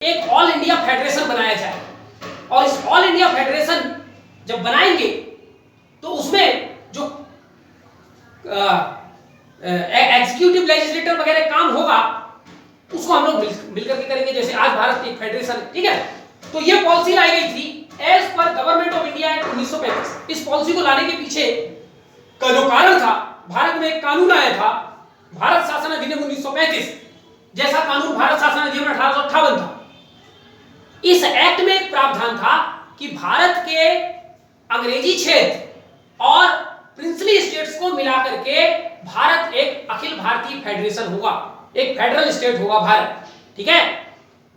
एक all India federation बनाया जाए और इस ऑल इंडिया फेडरेशन जब बनाएंगे तो उसमें जो एग्जीक्यूटिव लेजिस्लेटर वगैरह काम होगा उसको हम लोग मिलकर के करेंगे। जैसे आज भारत एक फेडरेशन, ठीक है, तो ये पॉलिसी लाई गई थी as per government of India act 1935। इस पॉलिसी को लाने के पीछे का जो कारण था, भारत में एक कानून आया था, भारत शासन अधिनियम 1935 जैसा कानून भारत शासन अधिनियम 1858 था। इस एक्ट में एक प्रावधान था कि भारत के अंग्रेजी क्षेत्र और प्रिंसली स्टेट्स को मिलाकर के भारत एक अखिल भारतीय फेडरेशन होगा, एक फेडरल स्टेट होगा भारत, ठीक है।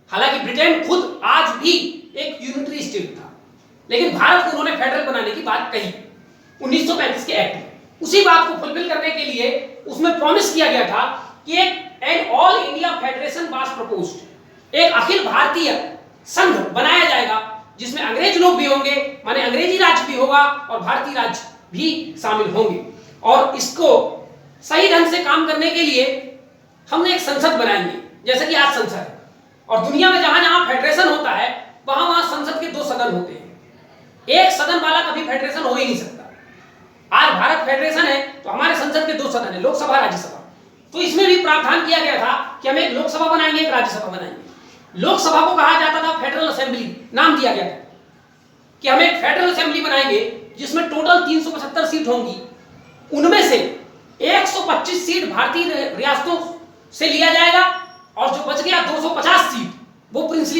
हालांकि ब्रिटेन खुद आज भी एक यूनिटरी स्टेट था, लेकिन भारत को उन्होंने फेडरल बनाने की बात कही 1935 के एक्ट में। उसी बात को फुलफिल करने के लिए उसमें प्रॉमिस किया गया था कि एक an all India federation was proposed, एक अखिल भारतीय संघ बनाया जाएगा जिसमें अंग्रेज लोग भी होंगे, माने अंग्रेजी राज्य भी होगा और भारतीय राज्य भी शामिल होंगे। और इसको सही ढंग से काम करने के लिए हमने एक संसद बनाएंगे, जैसे कि आज संसद है, और दुनिया में जहां जहां फेडरेशन होता है वहां वहां संसद के 2 सदन होते हैं। एक सदन वाला कभी फेडरेशन हो ही नहीं सकता। आज भारत फेडरेशन है तो हमारे संसद के 2 सदन है, लोकसभा राज्यसभा। तो इसमें भी प्रावधान किया गया था कि हम एक लोकसभा बनाएंगे, एक राज्यसभा बनाएंगे। लोकसभा को कहा जाता था फेडरल असेंबली, नाम दिया गया था कि हम एक फेडरल असेंबली बनाएंगे जिसमें टोटल 375 सीट होंगी। उनमें से 125 सीट भारतीय रियासतों से लिया जाएगा और जो बच गया 250 सीट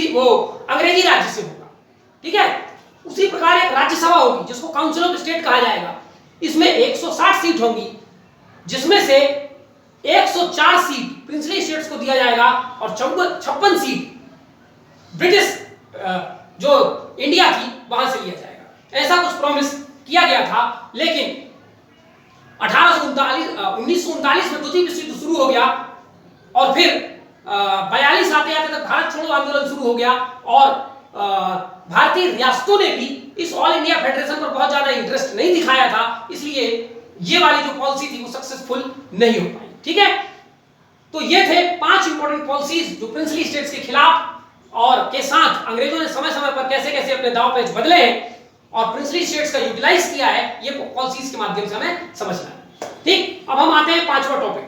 वो अंग्रेजी राज्य से होगा, ठीक है। उसी प्रकार एक राज्यसभा होगी जिसको काउंसिल ऑफ स्टेट कहा जाएगा। इसमें 160 सीट होंगी जिसमें से 104 सीट प्रिंसली स्टेट्स को दिया जाएगा और 56 सीट ब्रिटिश जो इंडिया थी वहां से लिया जाएगा। ऐसा कुछ प्रॉमिस किया गया था, लेकिन 1939 में द्वितीय विश्व युद्ध शुरू हो गया और फिर 42 आते आते तक भारत छोड़ो आंदोलन शुरू हो गया और भारतीय रियासतों ने भी इस ऑल इंडिया फेडरेशन पर बहुत ज्यादा इंटरेस्ट नहीं दिखाया था, इसलिए ये वाली जो पॉलिसी थी वो सक्सेसफुल नहीं हो पाई, ठीक है। तो ये थे 5 इंपॉर्टेंट पॉलिसीज जो प्रिंसली स्टेट्स के खिलाफ और के साथ अंग्रेजों ने समय समय पर कैसे कैसे अपने दांव पेच बदले हैं और प्रिंसली स्टेट्स का यूटिलाइज किया है, ये पॉलिसीज के माध्यम से हमें समझना है, ठीक। अब हम आते हैं 5वां टॉपिक।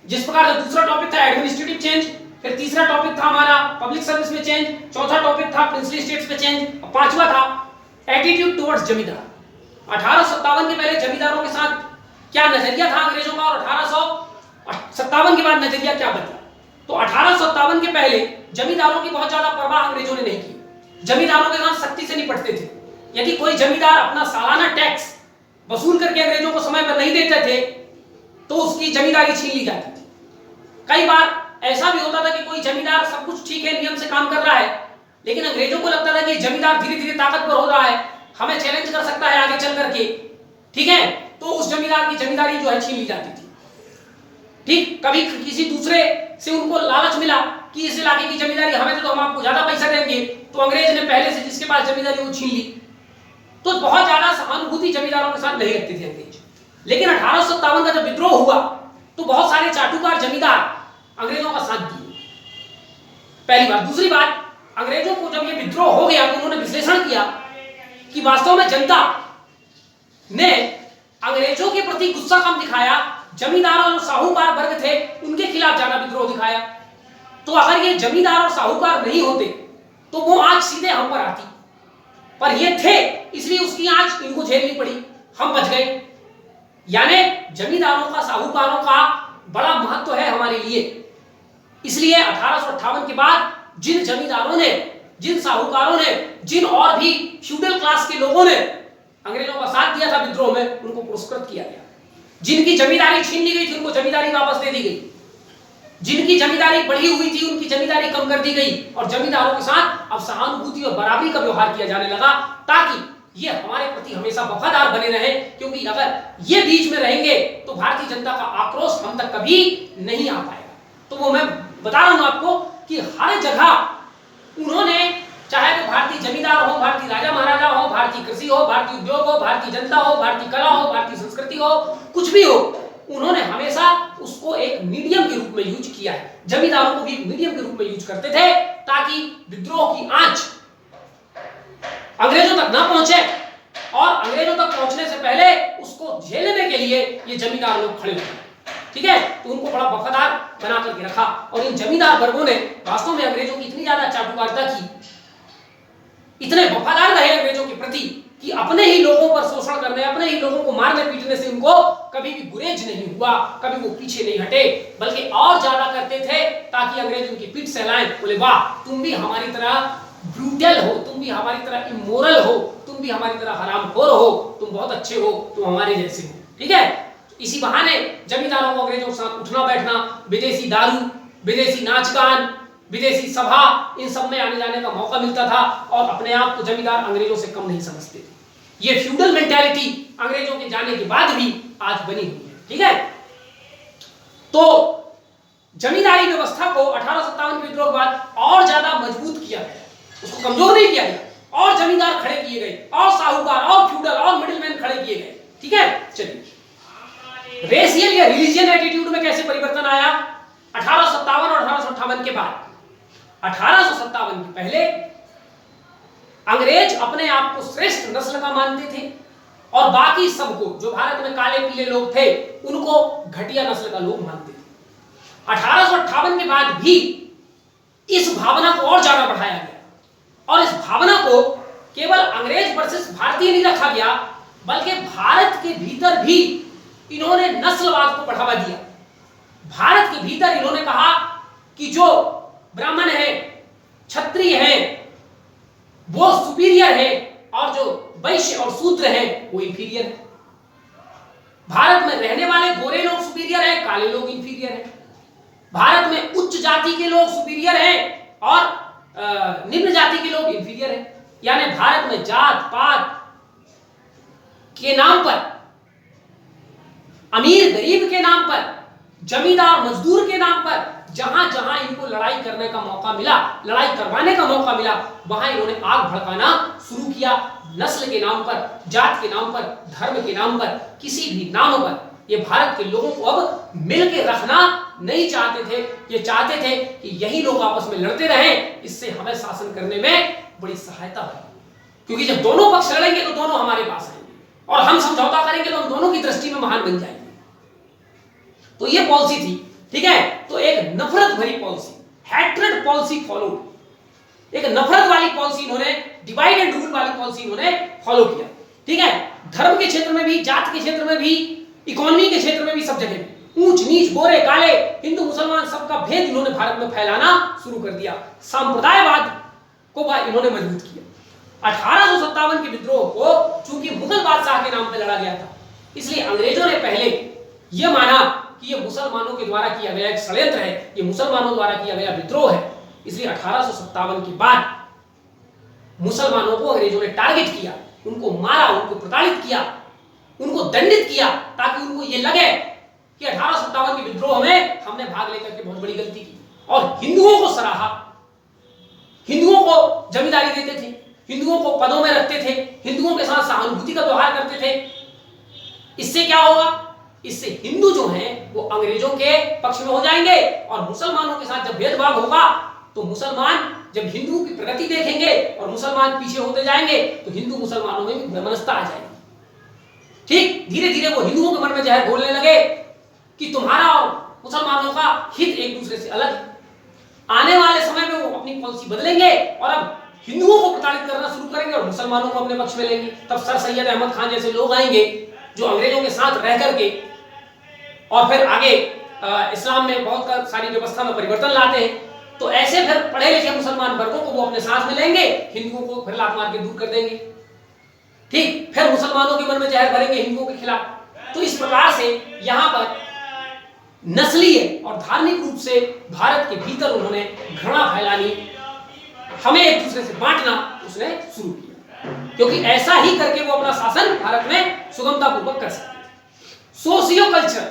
जिस प्रकार से दूसरा टॉपिक था एडमिनिस्ट्रेटिव चेंज, फिर तीसरा टॉपिक था हमारा पब्लिक सर्विस में चेंज, चौथा टॉपिक था प्रिंसली स्टेट्स में चेंज, और 5वां था एटीट्यूड टुवर्ड्स जमींदार। 1857 के पहले जमींदारों के साथ क्या नजरिया था अंग्रेजों का और 1857 के बाद नजरिया क्या बदला। तो 1857 के पहले जमींदारों की बहुत ज्यादा परवाह अंग्रेजों ने नहीं की। जमींदारों के साथ सख्ती से निपटते थे। यदि कोई जमींदार अपना सालाना टैक्स वसूल करके अंग्रेजों को समय पर नहीं देते थे तो उसकी जमींदारी छीन ली जाती थी। कई बार ऐसा भी होता था कि कोई जमींदार सब कुछ ठीक है, नियम से काम कर रहा है, लेकिन अंग्रेजों को लगता था कि जमींदार धीरे धीरे ताकतवर हो रहा है, हमें चैलेंज कर सकता है आगे चल करके, ठीक है, तो उस जमींदार की जमींदारी जो है छीन ली जाती थी, ठीक। कभी किसी दूसरे से उनको लालच मिला कि इस इलाके की जमींदारी हमें तो हम आपको ज्यादा पैसा देंगे, तो अंग्रेज ने पहले से जिसके पास जमींदारी वो छीन ली। तो बहुत ज्यादा सहानुभूति जमींदारों के साथ नहीं रखते थे अंग्रेज। लेकिन 1857 का जब विद्रोह हुआ तो बहुत सारे चाटुकार जमींदार अंग्रेजों का साथ दिए, पहली बात। दूसरी बात, अंग्रेजों को जब ये विद्रोह हो गया तो उन्होंने विश्लेषण किया कि वास्तव में जनता ने अंग्रेजों के प्रति गुस्सा कम दिखाया, जमींदार और साहूकार वर्ग थे उनके खिलाफ ज्यादा विद्रोह दिखाया। तो अगर ये जमींदार और साहूकार नहीं होते तो वो आज सीधे हम पर आती, पर ये थे इसलिए उसकी आज इनको झेलनी पड़ी, हम बच गए। यानी जमींदारों का, साहूकारों का बड़ा महत्व है हमारे लिए। इसलिए 1858 के बाद जिन जमींदारों ने, जिन साहूकारों ने, जिन और भी फ्यूडल क्लास के लोगों ने अंग्रेजों का साथ दिया था विद्रोह में, उनको पुरस्कृत किया गया। जिनकी जमींदारी छीन ली गई थी उनको जमींदारी वापस दे दी गई, जिनकी जमींदारी बढ़ी हुई थी उनकी जमींदारी कम कर दी गई, और जमींदारों के साथ अब सहानुभूति और बराबरी का व्यवहार किया जाने लगा, ताकि ये हमारे प्रति हमेशा वफादार बने रहे। क्योंकि अगर ये बीच में रहेंगे तो भारतीय जनता का आक्रोश हम तक कभी नहीं आ पाएगा। तो वो मैं बता रहा हूं आपको कि हर जगह उन्होंने, चाहे वो भारतीय जमींदार हो, भारतीय राजा महाराजा हो, भारतीय कृषि हो, भारतीय उद्योग हो, भारतीय जनता हो, भारतीय कला हो, भारतीय संस्कृति हो, कुछ भी हो, उन्होंने हमेशा उसको एक मीडियम के रूप में यूज किया है। जमींदारों को भी एक मीडियम के रूप में यूज करते थे ताकि विद्रोह की आंच अंग्रेजों तक ना पहुंचे, और अंग्रेजों तक पहुंचने से पहले उसको झेलने के लिए ये जमींदार लोग खड़े हुए। ठीक है, तो उनको बड़ा वफादार बना करके रखा, और इन जमींदार वर्गों ने वास्तव में अंग्रेजों की इतनी ज्यादा चाटुकारिता की, इतने वफादार रहे अंग्रेजों के प्रति कि अपने ही लोगों पर शोषण करने, अपने ही लोगों को मारने पीटने से उनको कभी भी गुरेज नहीं हुआ, कभी वो पीछे नहीं हटे, बल्कि और ज्यादा करते थे ताकि अंग्रेज उनकी पीठ सहलाएं, बोले वाह तुम भी हमारी तरह ब्रूटल हो, तुम भी हमारी तरह इमोरल हो, तुम भी हमारी तरह हरामखोर हो, तुम बहुत अच्छे हो, तुम हमारे जैसे हो। ठीक है, इसी बहाने जमींदारों को अंग्रेजों के साथ उठना बैठना, विदेशी दारू, विदेशी नाच गान, विदेशी सभा, इन सब में आने जाने का मौका मिलता था, और अपने आप को जमींदार अंग्रेजों से कम नहीं समझते थे। ये फ्यूडल मेंटालिटी अंग्रेजों के जाने के बाद भी आज बनी हुई है। ठीक है, तो जमींदारी व्यवस्था को 1857 के विद्रोह के बाद और ज्यादा मजबूत किया गया, उसको कमजोर नहीं किया गया, और जमींदार खड़े किए गए, और साहूकार और फ्यूडल और मिडिलमैन खड़े किए गए। ठीक है, चलिए रेशियल या रिलीजियन एटीट्यूड में कैसे परिवर्तन आया 1857 और 1858 के बाद। 1857 के पहले अंग्रेज अपने आप को श्रेष्ठ नस्ल का मानते थे, और बाकी सबको, जो भारत में काले पीले लोग थे, उनको घटिया नस्ल का लोग मानते थे। 1858 के बाद भी इस भावना को और ज्यादा बढ़ाया गया, और इस भावना को केवल अंग्रेज वर्सेस भारतीय नहीं रखा गया, बल्कि भारत के भीतर भी इन्होंने नस्लवाद को बढ़ावा दिया। भारत के भीतर इन्होंने कहा कि जो ब्राह्मण है, क्षत्रिय है, वो सुपीरियर है, और जो वैश्य और शूद्र है वो इंफीरियर है। भारत में रहने वाले गोरे लोग सुपीरियर है, काले लोग इंफीरियर है। भारत में उच्च जाति के लोग सुपीरियर हैं, और निम्न जाति के लोग इंफीरियर हैं। यानी भारत में जात पात के नाम पर, अमीर गरीब के नाम पर, जमींदार मजदूर के नाम पर, जहां जहां इनको लड़ाई करने का मौका मिला, लड़ाई करवाने का मौका मिला, वहां इन्होंने आग भड़काना शुरू किया। नस्ल के नाम पर, जात के नाम पर, धर्म के नाम पर, किसी भी नाम पर ये भारत के लोगों को अब मिलकर रखना नहीं चाहते थे। ये चाहते थे कि यही लोग आपस में लड़ते रहें, इससे हमें शासन करने में बड़ी सहायता होगी, क्योंकि जब दोनों पक्ष लड़ेंगे तो दोनों हमारे पास आएंगे, और हम समझौता करेंगे तो हम दोनों की दृष्टि में महान बन जाएंगे। तो ये पॉलिसी थी। ठीक है, तो एक नफरत भरी पॉलिसी, हैट्रेड पॉलिसी फॉलो, एक नफरत वाली पॉलिसी इन्होंने, डिवाइड एंड रूल वाली पॉलिसी इन्होंने फॉलो किया। ठीक है, धर्म के क्षेत्र में भी, जात के क्षेत्र में भी, इकोनॉमी के क्षेत्र में भी, सब जगह ऊंच नीच, गोरे काले, हिंदू मुसलमान, सबका भेद इन्होंने भारत में फैलाना शुरू कर दिया। सांप्रदायवाद को इन्होंने मजबूत किया। 1857 के विद्रोह को चूंकि मुगल बादशाह के नाम पर लड़ा गया था, इसलिए अंग्रेजों ने पहले यह माना कि यह मुसलमानों के द्वारा किया गया एक षड्यंत्र है, यह मुसलमानों द्वारा किया गया विद्रोह है। इसलिए 1857 के बाद मुसलमानों को अंग्रेजों ने टारगेट किया, उनको मारा, उनको प्रताड़ित किया, उनको दंडित किया, ताकि उनको यह लगे कि 1857 के विद्रोह में हमने भाग लेकर के बहुत बड़ी गलती की। और हिंदुओं को सराहा, हिंदुओं को जमींदारी देते थे, हिंदुओं को पदों में रखते थे, हिंदुओं के साथ सहानुभूति का व्यवहार करते थे। इससे क्या होगा? इससे हिंदू जो हैं वो अंग्रेजों के पक्ष में हो जाएंगे, और मुसलमानों के साथ जब भेदभाव होगा तो मुसलमान जब हिंदू की प्रगति देखेंगे और मुसलमान पीछे होते जाएंगे तो हिंदू मुसलमानों में भी वैमनस्यता आ जाएगी। ठीक, धीरे धीरे वो हिंदुओं के मन में जहर घोलने लगे कि तुम्हारा और मुसलमानों का हित एक दूसरे से अलग है। आने वाले समय में वो अपनी पॉलिसी बदलेंगे और अब हिंदुओं को प्रताड़ित करना शुरू करेंगे और मुसलमानों को अपने पक्ष में लेंगे। तब सर सैयद अहमद खान जैसे लोग आएंगे जो अंग्रेजों के साथ रह करके और फिर आगे इस्लाम में बहुत सारी व्यवस्था में परिवर्तन लाते हैं। तो ऐसे फिर पढ़े लिखे मुसलमान वर्गों को वो अपने साथ में लेंगे, हिंदुओं को फिर लात मार के दूर कर देंगे। ठीक, फिर मुसलमानों के मन में जहर भरेंगे हिंदुओं के खिलाफ। तो इस प्रकार से यहाँ पर नस्लीय और धार्मिक रूप से भारत के भीतर उन्होंने घृणा फैलानी, हमें एक दूसरे से बांटना उसने शुरू किया, क्योंकि ऐसा ही करके वो अपना शासन भारत में सुगमता पूर्वक कर सकते थे। सोशियो कल्चर,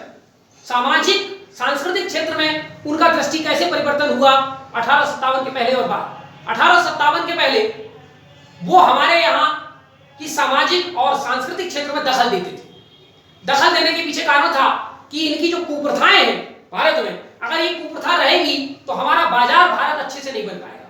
सामाजिक सांस्कृतिक क्षेत्र में उनका दृष्टि कैसे परिवर्तन हुआ 1857 के पहले और बाद। 1857 के पहले वो हमारे यहाँ की सामाजिक और सांस्कृतिक क्षेत्र में दखल देते थे। दखल देने के पीछे कारण था कि इनकी जो कुप्रथाएं हैं भारत में, अगर ये कुप्रथा रहेगी तो हमारा बाजार भारत अच्छे से नहीं बन पाएगा,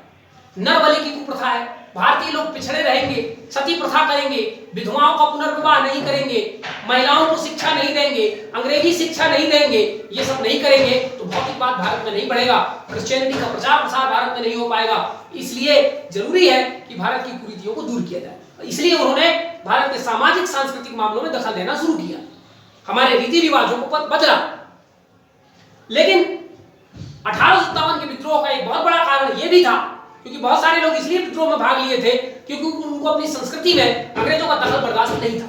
नर बलि की कुप्रथा है, भारतीय लोग पिछड़े रहेंगे, सती प्रथा करेंगे, विधवाओं का पुनर्विवाह नहीं करेंगे, महिलाओं को शिक्षा नहीं देंगे, अंग्रेजी शिक्षा नहीं देंगे, ये सब नहीं करेंगे तो भौतिकवाद भारत में नहीं बढ़ेगा, क्रिश्चियनिटी का प्रचार प्रसार भारत में नहीं हो पाएगा। इसलिए जरूरी है कि भारत की कुरीतियों को दूर किया जाए। इसलिए उन्होंने भारत के सामाजिक सांस्कृतिक मामलों में दखल देना शुरू किया, हमारे रीति रिवाजों को बदला। लेकिन 1857 के विद्रोह का एक बहुत बड़ा कारण यह भी था, क्योंकि बहुत सारे लोग इसलिए विद्रोह में भाग लिए थे क्योंकि उनको अपनी संस्कृति में अंग्रेजों का दखल बर्दाश्त नहीं था।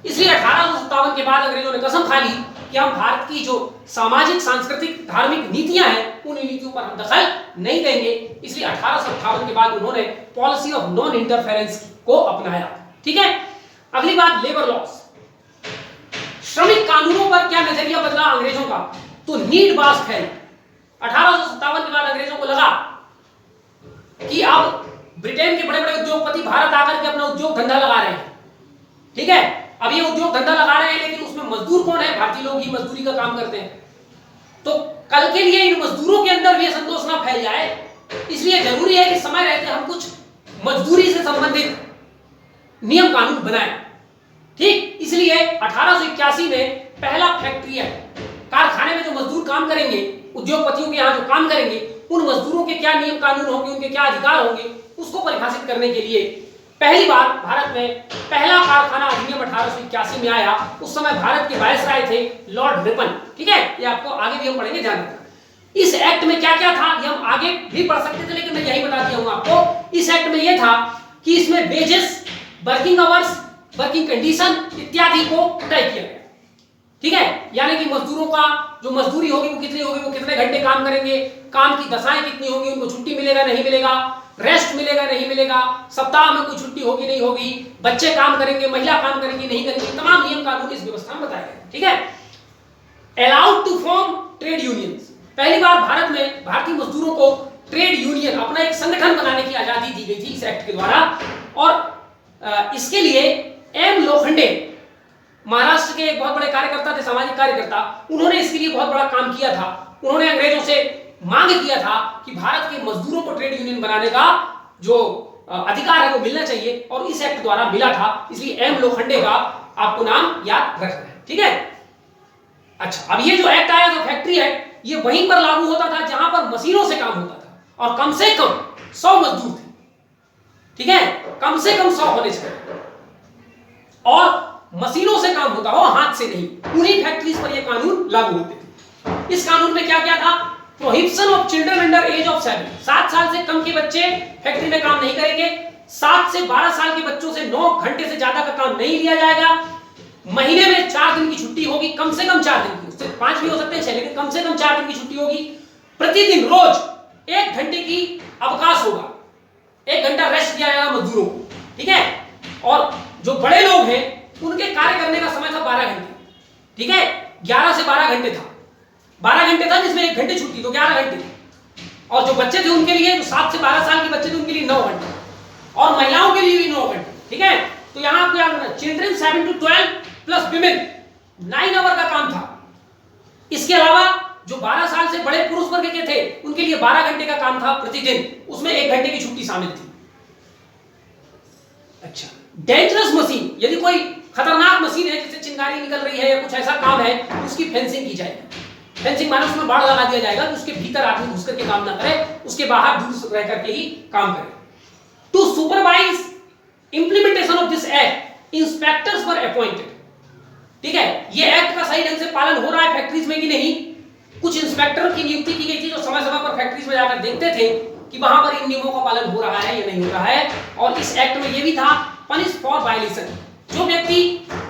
इसलिए 1857 के बाद अंग्रेजों ने कसम खा ली कि हम भारत की जो सामाजिक सांस्कृतिक धार्मिक नीतियां हैं उन नीतियों पर हम दखल नहीं देंगे। इसलिए 1858 के बाद उन्होंने पॉलिसी ऑफ नॉन इंटरफेरेंस को अपनाया। ठीक है, अगली बात लेबर लॉस, श्रमिक कानूनों पर क्या नजरिया बदला अंग्रेजों का, तो नीड बास फैली। 1857 के बाद अंग्रेजों को लगा कि अब ब्रिटेन के बड़े बड़े उद्योगपति भारत आकर के अपना उद्योग धंधा लगा रहे हैं। ठीक है, अब ये उद्योग धंधा लगा रहे हैं लेकिन उसमें मजदूर कौन है, भारतीय लोग ही मजदूरी का काम करते हैं। तो कल के लिए इन मजदूरों के अंदर भी असंतोष ना फैल जाए, इसलिए जरूरी है कि समय रहते हम कुछ मजदूरी से संबंधित नियम कानून बनाएं। ठीक, इसलिए 1881 में पहला फैक्ट्री एक्ट, कारखाने में जो मजदूर काम करेंगे, उद्योगपतियों के यहाँ जो काम करेंगे, उन मजदूरों के क्या नियम कानून होंगे, उनके क्या अधिकार होंगे, उसको परिभाषित करने के लिए पहली बार भारत में पहला कारखाना अधिनियम 1881 में आया। उस समय भारत के वायसराय थे लॉर्ड रिपन। ठीक है, ये आपको आगे भी हम पढ़ेंगे, ध्यान रखना। इस एक्ट में क्या क्या था ये हम आगे भी पढ़ सकते थे, लेकिन मैं यही बता दिया हूं आपको। इस एक्ट में यह था कि इसमें wages, working hours, working condition इत्यादि को तय किया गया। ठीक है, यानी कि मजदूरों का जो मजदूरी होगी वो कितनी होगी, वो कितने घंटे काम करेंगे, काम की दशाएं कितनी होगी, उनको छुट्टी मिलेगा नहीं मिलेगा, रेस्ट मिलेगा नहीं मिलेगा, सप्ताह में कोई छुट्टी होगी नहीं होगी, बच्चे काम करेंगे, महिला काम करेंगी नहीं करेंगी, तमाम नियम कानून इस व्यवस्था में बताए गए। ठीक है, allowed to form trade unions, पहली बार भारत में भारतीय मजदूरों को ट्रेड यूनियन, अपना एक संगठन बनाने की आजादी दी गई थी इस एक्ट के द्वारा। और इसके लिए एम लोखंडे, महाराष्ट्र के एक बहुत बड़े कार्यकर्ता थे, सामाजिक कार्यकर्ता, उन्होंने इसके लिए बहुत बड़ा काम किया था। उन्होंने अंग्रेजों से मांग किया था कि भारत के मजदूरों को ट्रेड यूनियन बनाने का जो अधिकार है वो मिलना चाहिए, और इस एक्ट द्वारा मिला था। इसलिए एम लोखंडे का आपको नाम याद रखना है। ठीक है, अच्छा, अब ये जो एक्ट आया जो फैक्ट्री एक्ट, ये वहीं पर लागू होता था जहां पर मशीनों से काम होता था और कम से कम 100 मजदूर थे। ठीक है, कम से कम 100 होने चाहिए और मशीनों से काम होता हो, हाथ से नहीं। उन्हीं फैक्ट्रीज पर ये कानून लागू होते थे। इस कानून में क्या क्या था, prohibition of children under as of 7, 7 साल से कम के बच्चे फैक्ट्री में काम नहीं करेंगे। 7 से 12 साल के बच्चों से 9 घंटे से ज्यादा का काम नहीं लिया जाएगा। महीने में 4 दिन की छुट्टी होगी, कम से कम 4 दिन की, उससे 5 भी हो सकते हैं, लेकिन कम से कम 4 दिन की छुट्टी होगी। प्रतिदिन रोज 1 घंटे की अवकाश होगा, 1 घंटा रेस्ट दिया जाएगा मजदूरों को। ठीक है, और जो बड़े लोग हैं उनके कार्य करने का समय था 12 घंटे। ठीक है, 11 से 12 घंटे था, 12 घंटे था जिसमें 1 घंटे छुट्टी, तो 11 घंटे। और जो बच्चे थे उनके लिए, जो 7 से 12 साल के बच्चे थे उनके लिए 9 घंटे, और महिलाओं के लिए भी 9 घंटे। ठीक है, तो यहां आपको याद रखना, children 7 to 12 plus women 9 hour का काम था। इसके अलावा जो 12 साल से बड़े पुरुष वर्ग के थे उनके लिए 12 घंटे का काम था प्रतिदिन, उसमें 1 घंटे की छुट्टी शामिल थी। अच्छा, डेंजरस मशीन, यदि कोई खतरनाक मशीन है जिससे चिंगारी निकल रही है या कुछ ऐसा काम है, उसकी फेंसिंग की जाएगी। फेंसिंग माने उसमें बाड़ लगा दिया जाएगा कि उसके भीतर आदमी घुस करके काम ना करे, उसके बाहर दूर रह करके ही काम करे। To supervise implementation of this act, inspectors were appointed. ठीक है, ये एक्ट का सही ढंग से पालन हो रहा है फैक्ट्रीज में कि नहीं, कुछ इंस्पेक्टर की नियुक्ति की गई थी जो समय समय पर फैक्ट्रीज में जाकर देखते थे कि वहां पर इन नियमों का पालन हो रहा है या नहीं हो रहा है। और इस एक्ट में ये भी था, पनिश फॉर वायलेशन, जो व्यक्ति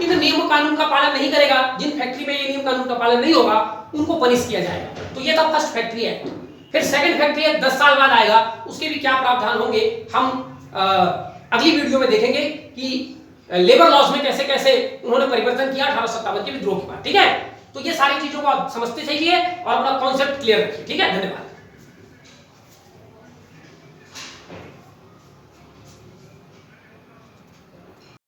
इन नियम कानून का पालन नहीं करेगा, जिन फैक्ट्री में ये नियम कानून का पालन नहीं होगा, उनको पनिश किया जाएगा। तो ये था फर्स्ट फैक्ट्री एक्ट। फिर सेकंड फैक्ट्री एक्ट 10 साल बाद आएगा, उसके भी क्या प्रावधान होंगे हम अगली वीडियो में देखेंगे कि लेबर लॉज में कैसे कैसे उन्होंने परिवर्तन किया 1857 के विद्रोह के बाद। ठीक है, तो ये सारी चीजों को आप समझते चलिए और अपना कॉन्सेप्ट क्लियर रखिए। ठीक है, धन्यवाद।